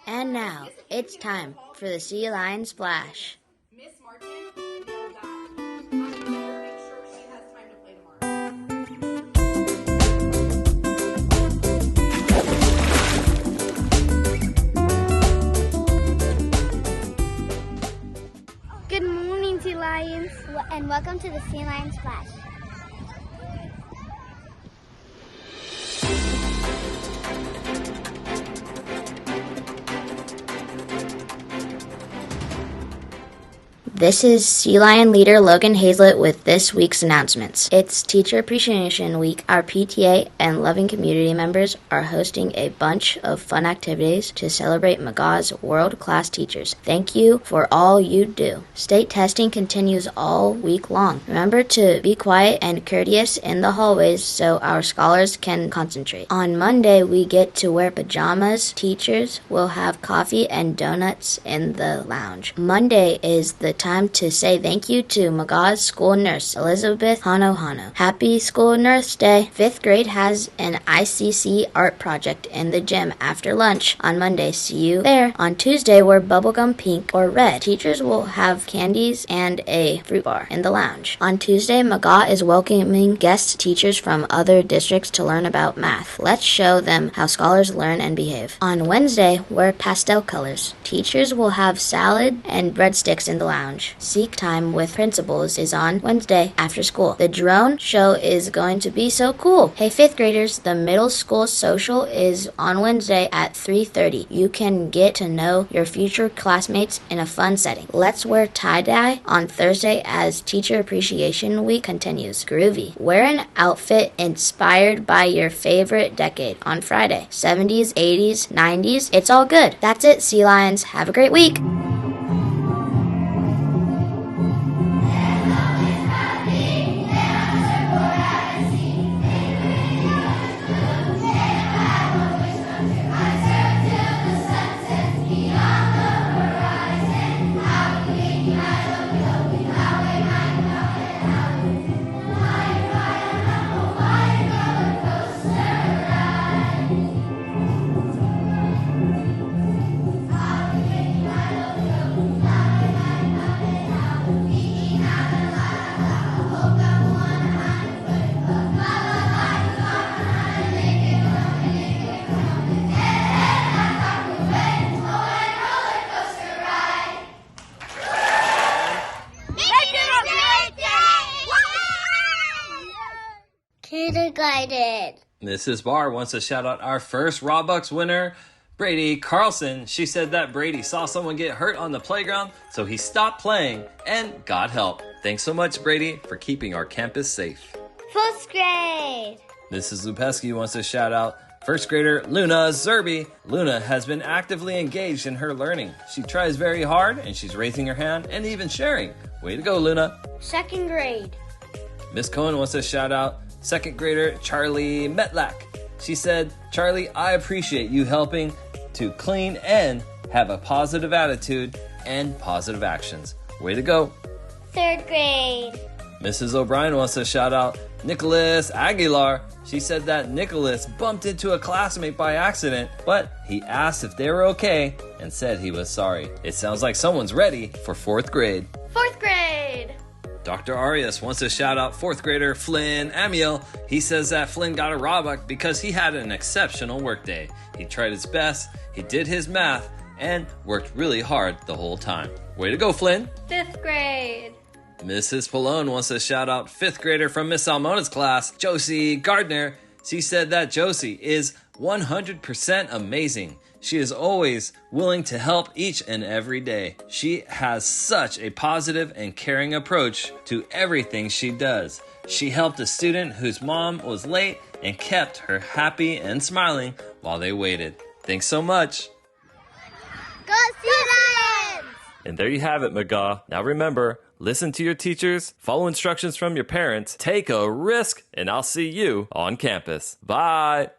And now, it's time for the Sea Lion Splash. Miss Martin nailed that. I'm going to make sure she has time to play tomorrow. Good morning, Sea Lions, and welcome to the Sea Lion Splash. This is Sea Lion leader Logan Hazlett with this week's announcements. It's Teacher Appreciation Week. Our PTA and loving community members are hosting a bunch of fun activities to celebrate McGaw's world-class teachers. Thank you for all you do. State testing continues all week long. Remember to be quiet and courteous in the hallways so our scholars can concentrate. On Monday, we get to wear pajamas. Teachers will have coffee and donuts in the lounge. Monday is the time to say thank you to McGaw's school nurse, Elizabeth Hano. Happy School Nurse Day. 5th grade has an ICC art project in the gym after lunch on Monday. See you there. On Tuesday, wear bubblegum pink or red. Teachers will have candies and a fruit bar in the lounge. On Tuesday, McGaw is welcoming guest teachers from other districts to learn about math. Let's show them how scholars learn and behave. On Wednesday, wear pastel colors. Teachers will have salad and breadsticks in the lounge. Seek time with principals is on Wednesday after school. The drone show is going to be so cool. Hey 5th graders, the middle school social is on Wednesday at 3:30. You can get to know your future classmates in a fun setting. Let's wear tie-dye on Thursday as Teacher Appreciation Week continues. Groovy. Wear an outfit inspired by your favorite decade on Friday. 70s, 80s, 90s, it's all good. That's it, Sea Lions. Have a great week. Kindergarten. Mrs. Barr wants to shout out our first Robux winner, Brady Carlson. She said that Brady saw someone get hurt on the playground, so he stopped playing and got help. Thanks so much, Brady, for keeping our campus safe. 4th grade. Mrs. Lupesky wants to shout out first grader Luna Zerby. Luna has been actively engaged in her learning. She tries very hard, and she's raising her hand and even sharing. Way to go, Luna. 2nd grade. Miss Cohen wants to shout out 2nd grader Charlie Metlak. She said, Charlie, I appreciate you helping to clean and have a positive attitude and positive actions. Way to go. 3rd grade. Mrs. O'Brien wants to shout out Nicholas Aguilar. She said that Nicholas bumped into a classmate by accident, but he asked if they were okay and said he was sorry. It sounds like someone's ready for 4th grade. 4th grade. Dr. Arias wants to shout out 4th grader Flynn Amiel. He says that Flynn got a Robux because he had an exceptional workday. He tried his best, he did his math, and worked really hard the whole time. Way to go, Flynn. 5th grade. Mrs. Pallone wants to shout out 5th grader from Miss Almona's class, Josie Gardner. She said that Josie is 100% amazing. She is always willing to help each and every day. She has such a positive and caring approach to everything she does. She helped a student whose mom was late and kept her happy and smiling while they waited. Thanks so much. Go Sea Lions! And there you have it, McGaw. Now remember, listen to your teachers, follow instructions from your parents, take a risk, and I'll see you on campus. Bye!